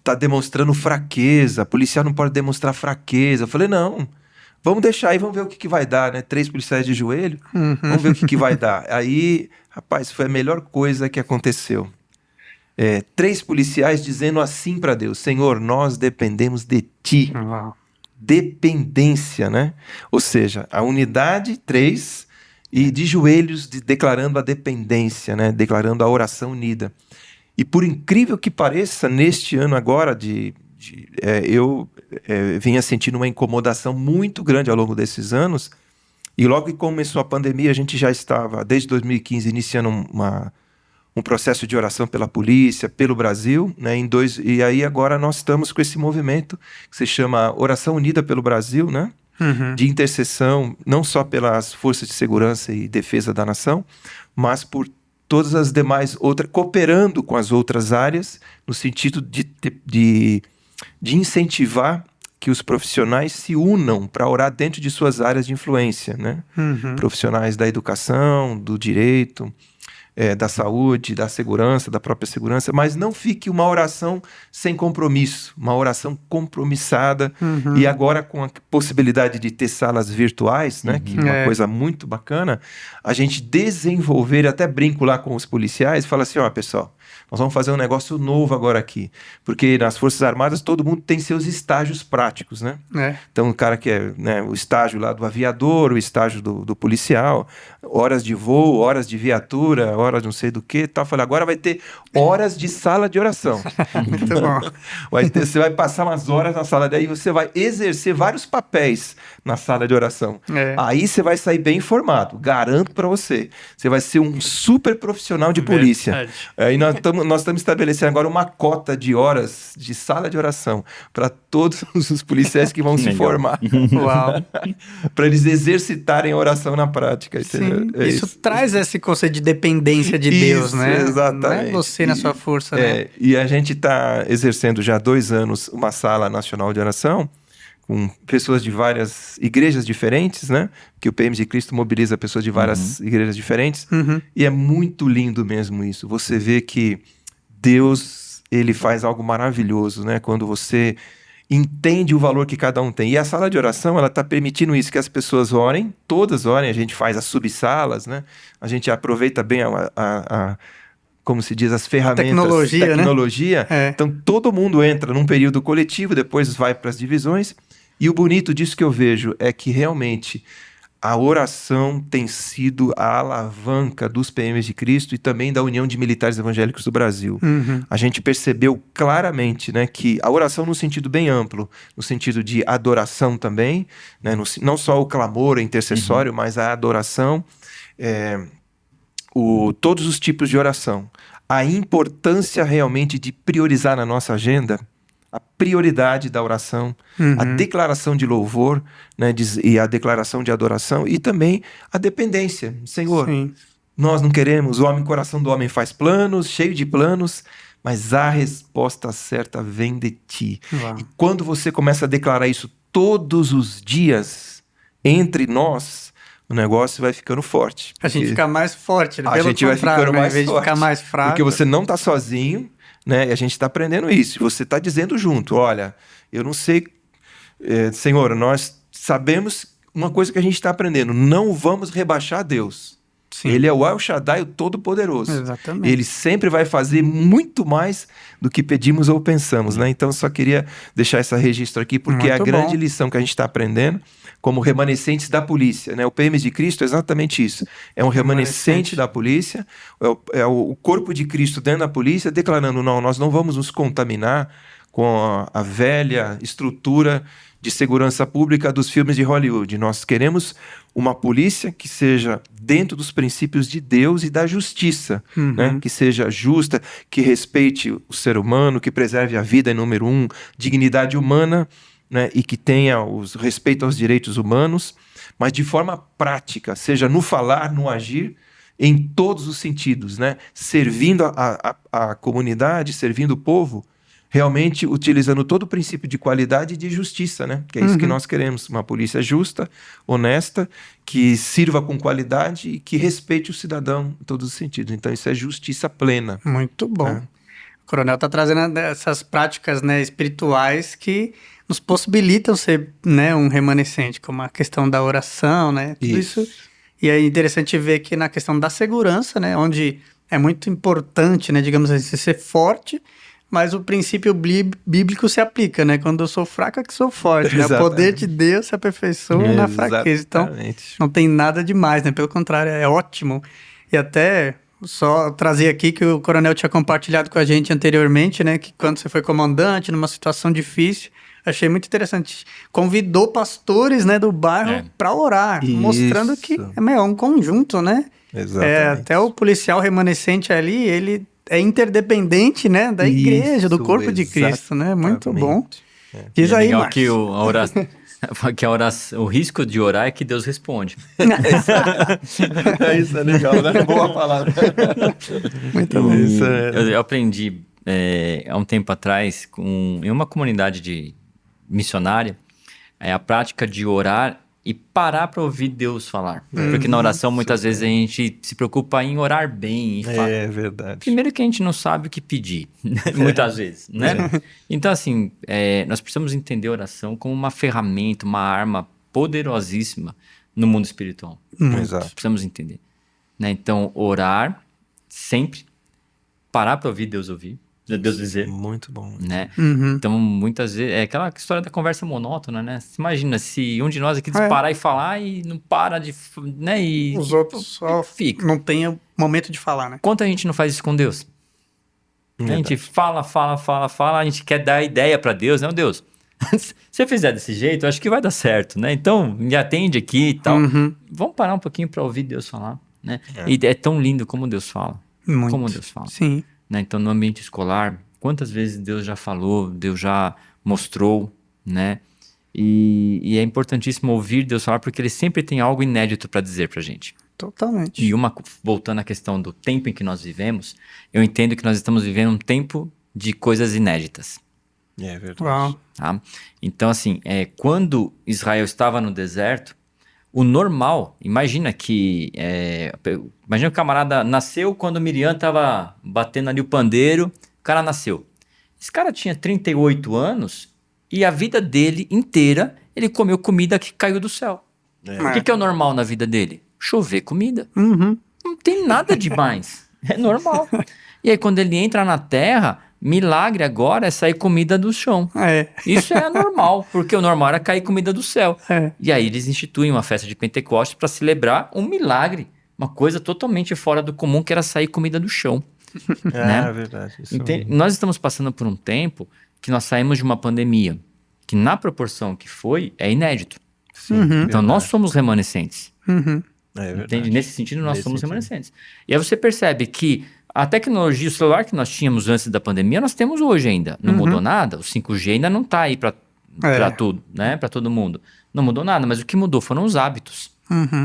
Speaker 2: tá demonstrando fraqueza, policial não pode demonstrar fraqueza. Eu falei, não, vamos deixar aí, vamos ver o que vai dar, né? 3 policiais de joelho, vamos ver o que vai dar. Aí, rapaz, foi a melhor coisa que aconteceu. 3 policiais dizendo assim para Deus, Senhor, nós dependemos de Ti. Dependência, né? Ou seja, a unidade, 3, e de joelhos declarando a dependência, né? Declarando a oração unida. E por incrível que pareça, neste ano agora, eu vinha sentindo uma incomodação muito grande ao longo desses anos, e logo que começou a pandemia, a gente já estava, desde 2015, iniciando um processo de oração pela polícia, pelo Brasil, né, e aí agora nós estamos com esse movimento que se chama Oração Unida pelo Brasil, né, de intercessão, não só pelas forças de segurança e defesa da nação, mas por todas as demais cooperando com as outras áreas, no sentido de incentivar que os profissionais se unam para orar dentro de suas áreas de influência, né? Profissionais da educação, do direito, da saúde, da segurança, da própria segurança, mas não fique uma oração sem compromisso, uma oração compromissada. E agora com a possibilidade de ter salas virtuais, né, que é uma coisa muito bacana, a gente desenvolver, até brinco lá com os policiais, fala assim, ó, pessoal, nós vamos fazer um negócio novo agora aqui, porque nas Forças Armadas todo mundo tem seus estágios práticos, né? Então o cara que é, né, o estágio lá do aviador, o estágio do policial, horas de voo, horas de viatura, horas não sei do que, tal. Falei, agora vai ter horas de sala de oração.
Speaker 1: Muito bom.
Speaker 2: Você vai passar umas horas na sala, daí você vai exercer vários papéis na sala de oração. Aí você vai sair bem informado, garanto para você. Você vai ser um super profissional de polícia. Aí nós estamos estabelecendo agora uma cota de horas de sala de oração para todos os policiais que vão se formar.
Speaker 1: Uau!
Speaker 2: Para eles exercitarem a oração na prática.
Speaker 1: Sim, isso traz esse conceito de dependência de Deus, né?
Speaker 2: Exatamente.
Speaker 1: Não é você na sua força, né?
Speaker 2: E a gente está exercendo já há 2 anos uma sala nacional de oração com pessoas de várias igrejas diferentes, né? Que o PM de Cristo mobiliza pessoas de várias igrejas diferentes. E é muito lindo mesmo isso. Você vê que Deus, ele faz algo maravilhoso, né? Quando você entende o valor que cada um tem. E a sala de oração, ela está permitindo isso, que as pessoas orem, todas orem, a gente faz as subsalas, né? A gente aproveita bem como se diz, as ferramentas, tecnologia.
Speaker 1: Né?
Speaker 2: Então, todo mundo entra num período coletivo, depois vai para as divisões. E o bonito disso que eu vejo é que realmente a oração tem sido a alavanca dos PMs de Cristo e também da União de Militares Evangélicos do Brasil. A gente percebeu claramente, né, que a oração no sentido bem amplo, no sentido de adoração também, né, não só o clamor intercessório, mas a adoração, todos os tipos de oração. A importância realmente de priorizar na nossa agenda a prioridade da oração, a declaração de louvor, né, e a declaração de adoração, e também a dependência. Senhor, nós não queremos, o coração do homem faz planos, cheio de planos, mas a resposta certa vem de ti. E quando você começa a declarar isso todos os dias entre nós, o negócio vai ficando forte.
Speaker 1: A gente fica mais forte, né?
Speaker 2: A gente vai ficando mais forte,
Speaker 1: de ficar mais fraco.
Speaker 2: Porque você não está sozinho, né? E a gente está aprendendo isso. Você está dizendo junto, olha, eu não sei, Senhor, nós sabemos uma coisa que a gente está aprendendo, não vamos rebaixar Deus. Sim. Ele é o El Shaddai, o Todo-Poderoso.
Speaker 1: Exatamente.
Speaker 2: Ele sempre vai fazer muito mais do que pedimos ou pensamos, né? Então, só queria deixar esse registro aqui, porque é a grande lição que a gente está aprendendo como remanescentes da polícia, né? O PM de Cristo é exatamente isso. É um remanescente da polícia, é o corpo de Cristo dentro da polícia, declarando, não, nós não vamos nos contaminar com a velha estrutura de segurança pública dos filmes de Hollywood. Nós queremos uma polícia que seja dentro dos princípios de Deus e da justiça, né? Que seja justa, que respeite o ser humano, que preserve a vida em número 1, dignidade humana, né? E que tenha respeito aos direitos humanos, mas de forma prática, seja no falar, no agir, em todos os sentidos, né? Servindo a comunidade, servindo o povo, realmente utilizando todo o princípio de qualidade e de justiça, né? Que é isso que nós queremos, uma polícia justa, honesta, que sirva com qualidade e que respeite o cidadão em todos os sentidos. Então isso é justiça plena.
Speaker 1: Muito bom. O Coronel está trazendo essas práticas, né, espirituais que nos possibilitam ser, né, um remanescente, como a questão da oração, né? Tudo isso. E é interessante ver que na questão da segurança, né, onde é muito importante, né, digamos assim, ser forte, mas o princípio bíblico se aplica, né? Quando eu sou fraco é que sou forte, né? O poder de Deus se aperfeiçoa na fraqueza. Então, não tem nada demais, né? Pelo contrário, é ótimo. E até só trazer aqui que o Coronel tinha compartilhado com a gente anteriormente, né? Que quando você foi comandante, numa situação difícil, achei muito interessante. Convidou pastores, né, do bairro para orar, mostrando que é um conjunto, né?
Speaker 2: Exatamente.
Speaker 1: Até o policial remanescente ali, ele é interdependente, né, da igreja, do corpo de Cristo, né? Muito bom. Diz aí, Marcos.
Speaker 3: Que a oração, o risco de orar é que Deus responde.
Speaker 2: Isso é legal, né? Boa palavra.
Speaker 1: Muito bom.
Speaker 3: Eu aprendi há um tempo atrás em uma comunidade de missionária, é a prática de orar e parar para ouvir Deus falar. Porque na oração, muitas vezes, a gente se preocupa em orar bem. E
Speaker 2: É verdade.
Speaker 3: Primeiro que a gente não sabe o que pedir, muitas vezes, né? Então, assim, nós precisamos entender a oração como uma ferramenta, uma arma poderosíssima no mundo espiritual.
Speaker 2: Exato.
Speaker 3: Precisamos entender. Né? Então, orar sempre, parar para ouvir Deus dizer.
Speaker 2: Muito bom.
Speaker 3: Né? Então, muitas vezes, é aquela história da conversa monótona, né? Você imagina se um de nós aqui parar e falar e não para de... Né? E
Speaker 1: os outros só
Speaker 3: fica.
Speaker 1: Não tem o momento de falar, né?
Speaker 3: Quanto a gente não faz isso com Deus? A gente fala, a gente quer dar ideia para Deus, né? Deus, se você fizer desse jeito, eu acho que vai dar certo, né? Então, me atende aqui e tal. Vamos parar um pouquinho para ouvir Deus falar, né? E é tão lindo como Deus fala.
Speaker 1: Muito.
Speaker 3: Como Deus fala.
Speaker 1: Sim.
Speaker 3: Né? Então, no ambiente escolar, quantas vezes Deus já falou, Deus já mostrou, né? E é importantíssimo ouvir Deus falar, porque Ele sempre tem algo inédito para dizer pra gente.
Speaker 1: Totalmente.
Speaker 3: E voltando à questão do tempo em que nós vivemos, eu entendo que nós estamos vivendo um tempo de coisas inéditas.
Speaker 2: É verdade.
Speaker 1: Uau.
Speaker 3: Tá? Então, assim, quando Israel estava no deserto, o normal, imagina que o camarada nasceu quando Miriam estava batendo ali o pandeiro, o cara nasceu. Esse cara tinha 38 anos e a vida dele inteira ele comeu comida que caiu do céu. O que é o normal na vida dele? Chover comida. Não tem nada demais. É normal. E aí quando ele entra na terra, milagre agora é sair comida do chão. Isso é normal, porque o normal era cair comida do céu. E aí eles instituem uma festa de Pentecostes para celebrar um milagre. Uma coisa totalmente fora do comum, que era sair comida do chão. Né?
Speaker 2: É verdade. Isso
Speaker 3: Nós estamos passando por um tempo que nós saímos de uma pandemia, que na proporção que foi, é inédito. Então nós somos remanescentes. Entende? Nesse sentido, nós somos remanescentes. E aí você percebe que a tecnologia, o celular que nós tínhamos antes da pandemia, nós temos hoje ainda. Não mudou nada. O 5G ainda não está aí para tudo, né? Para todo mundo. Não mudou nada, mas o que mudou foram os hábitos.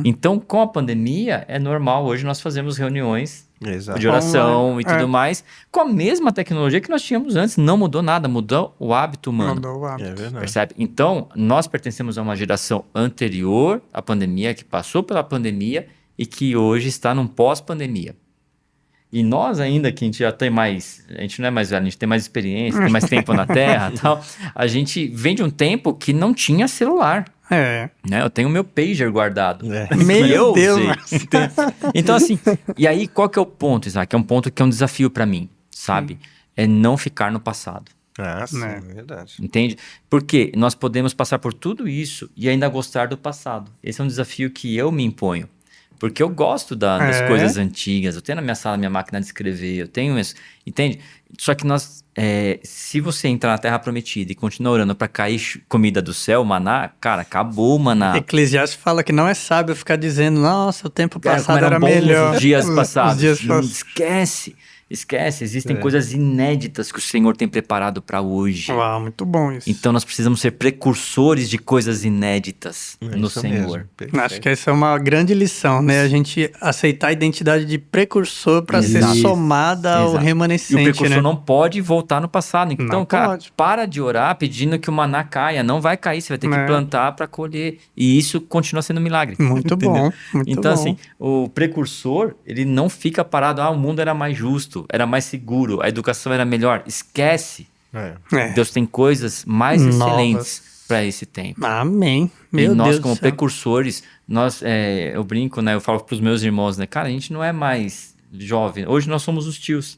Speaker 3: Então, com a pandemia, é normal hoje nós fazemos reuniões de oração e tudo mais, com a mesma tecnologia que nós tínhamos antes. Não mudou nada, mudou o hábito humano.
Speaker 1: Mudou o hábito.
Speaker 2: É verdade.
Speaker 3: Percebe? Então, nós pertencemos a uma geração anterior à pandemia, que passou pela pandemia e que hoje está num pós-pandemia. E nós ainda, que a gente já tem mais... A gente não é mais velho, a gente tem mais experiência, tem mais tempo na Terra e tal. A gente vem de um tempo que não tinha celular. Né? Eu tenho o meu pager guardado.
Speaker 1: Meu Deus!
Speaker 3: Então, assim... E aí, qual que é o ponto, Isaac? É um ponto que é um desafio para mim, sabe? É não ficar no passado.
Speaker 2: Sim, é verdade.
Speaker 3: Entende? Porque nós podemos passar por tudo isso e ainda gostar do passado. Esse é um desafio que eu me imponho. Porque eu gosto das coisas antigas. Eu tenho na minha sala minha máquina de escrever. Eu tenho isso. Entende? Só que se você entrar na Terra Prometida e continuar orando para cair comida do céu, maná, cara, acabou o maná.
Speaker 1: Eclesiastes fala que não é sábio ficar dizendo, nossa, o tempo passado era
Speaker 3: bons
Speaker 1: melhor.
Speaker 3: Os dias passados.
Speaker 1: Os dias passados.
Speaker 3: Esquece. Existem coisas inéditas que o Senhor tem preparado para hoje.
Speaker 1: Uau, muito bom isso.
Speaker 3: Então nós precisamos ser precursores de coisas inéditas no Senhor.
Speaker 1: Acho que essa é uma grande lição, né? A gente aceitar a identidade de precursor para ser somada ao remanescente.
Speaker 3: E o precursor
Speaker 1: né?
Speaker 3: não pode voltar no passado. Então,
Speaker 1: Não
Speaker 3: cara,
Speaker 1: pode.
Speaker 3: para de orar pedindo que o maná caia. Não vai cair, você vai ter que plantar para colher. E isso continua sendo um milagre.
Speaker 1: Muito bom, muito
Speaker 3: então,
Speaker 1: bom.
Speaker 3: assim, o precursor, ele não fica parado. O mundo era mais justo, era mais seguro, a educação era melhor. Esquece. Deus tem coisas mais excelentes para esse tempo.
Speaker 1: Amém. Meu
Speaker 3: e nós,
Speaker 1: Deus
Speaker 3: como
Speaker 1: do céu.
Speaker 3: precursores, eu brinco, né? Eu falo para os meus irmãos, né? Cara, a gente não é mais jovem. Hoje nós somos os tios.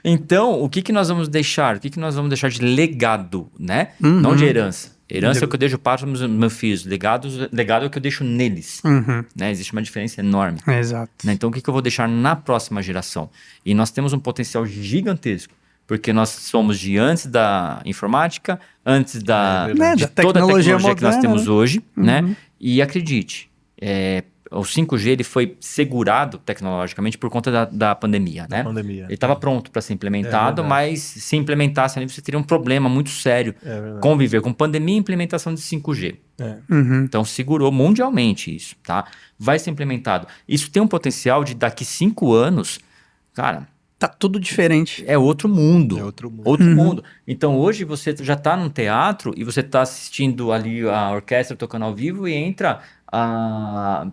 Speaker 3: Então, o que nós vamos deixar? O que nós vamos deixar de legado, né? Não de herança. Herança é o que eu deixo para os meus filhos. Legado é o que eu deixo neles. Né? Existe uma diferença enorme.
Speaker 1: Exato.
Speaker 3: Né? Então, o que eu vou deixar na próxima geração? E nós temos um potencial gigantesco. Porque nós somos de antes da informática, antes da de toda a tecnologia moderna que nós temos hoje. Né? E acredite, o 5G ele foi segurado tecnologicamente por conta da pandemia, né? Ele estava pronto para ser implementado, mas se implementasse ali, você teria um problema muito sério. Conviver com pandemia e implementação de 5G. Então, segurou mundialmente isso, tá? Vai ser implementado. Isso tem um potencial de daqui 5 anos, cara,
Speaker 1: Tá tudo diferente.
Speaker 3: É outro mundo.
Speaker 2: É outro mundo.
Speaker 3: Outro mundo. Então hoje você já tá num teatro e você tá assistindo ali a orquestra tocando ao vivo e entra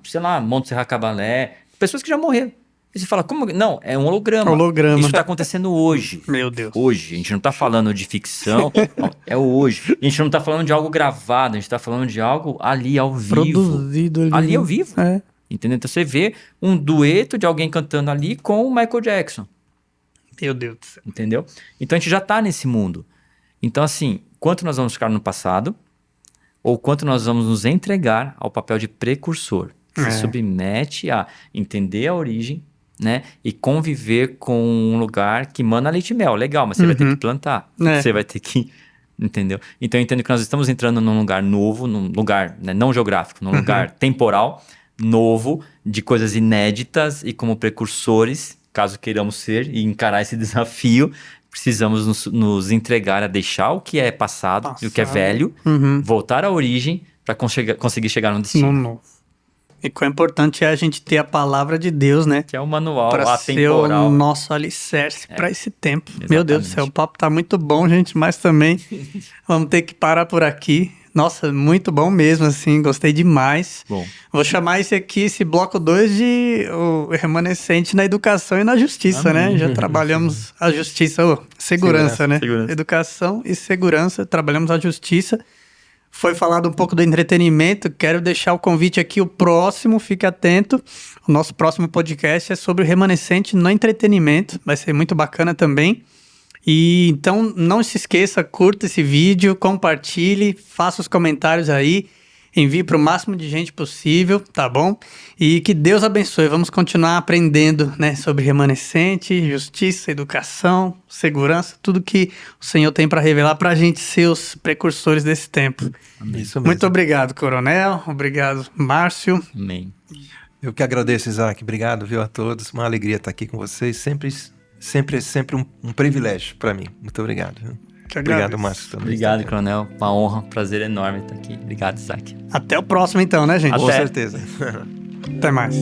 Speaker 3: sei lá, Montserrat Caballé, pessoas que já morreram. E você fala, como? Não, é um holograma.
Speaker 1: Holograma.
Speaker 3: Isso tá acontecendo hoje.
Speaker 1: Meu Deus.
Speaker 3: Hoje. A gente não tá falando de ficção, não, é hoje. A gente não tá falando de algo gravado, a gente tá falando de algo ali ao vivo.
Speaker 1: Produzido ali.
Speaker 3: Ali ao vivo.
Speaker 1: É.
Speaker 3: Entendeu? Então você vê um dueto de alguém cantando ali com o Michael Jackson.
Speaker 1: Meu Deus do céu.
Speaker 3: Entendeu? Então a gente já tá nesse mundo. Então assim, quanto nós vamos ficar no passado ou quanto nós vamos nos entregar ao papel de precursor. Se submete a entender a origem, né? E conviver com um lugar que mana leite e mel. Legal, mas você vai ter que plantar. Você vai ter que... Entendeu? Então eu entendo que nós estamos entrando num lugar novo, num lugar, né, não geográfico, num lugar temporal, novo, de coisas inéditas e como precursores, caso queiramos ser e encarar esse desafio, precisamos nos entregar a deixar o que é passado e o que é velho, voltar à origem para conseguir chegar no destino.
Speaker 1: Novo. E quão importante é a gente ter a palavra de Deus, né?
Speaker 3: Que é o manual
Speaker 1: pra
Speaker 3: atemporal.
Speaker 1: ser o nosso alicerce para esse tempo.
Speaker 3: Exatamente.
Speaker 1: Meu Deus do céu, o papo tá muito bom, gente, mas também vamos ter que parar por aqui. Nossa, muito bom mesmo, assim, gostei demais.
Speaker 3: Bom.
Speaker 1: Vou chamar esse bloco 2 de o remanescente na educação e na justiça, né? Já trabalhamos a justiça, segurança, né?
Speaker 3: Segurança.
Speaker 1: Educação e segurança, trabalhamos a justiça. Foi falado um pouco do entretenimento, quero deixar o convite aqui, o próximo, fique atento. O nosso próximo podcast é sobre o remanescente no entretenimento, vai ser muito bacana também. E então não se esqueça, curta esse vídeo, compartilhe, faça os comentários aí, envie para o máximo de gente possível, tá bom? E que Deus abençoe, vamos continuar aprendendo, né, sobre remanescente, justiça, educação, segurança, tudo que o Senhor tem para revelar para a gente ser os precursores desse tempo.
Speaker 2: Amém. Isso mesmo.
Speaker 1: Muito obrigado, Coronel, obrigado, Márcio.
Speaker 3: Amém.
Speaker 2: Eu que agradeço, Isaac. Obrigado, viu, a todos. Uma alegria estar aqui com vocês. Sempre um privilégio para mim. Muito obrigado. Viu? Obrigado, Márcio. Também.
Speaker 3: Obrigado, Coronel. Uma honra, um prazer enorme estar aqui. Obrigado, Isaac.
Speaker 1: Até o próximo então, né, gente?
Speaker 2: Com certeza.
Speaker 1: Até mais.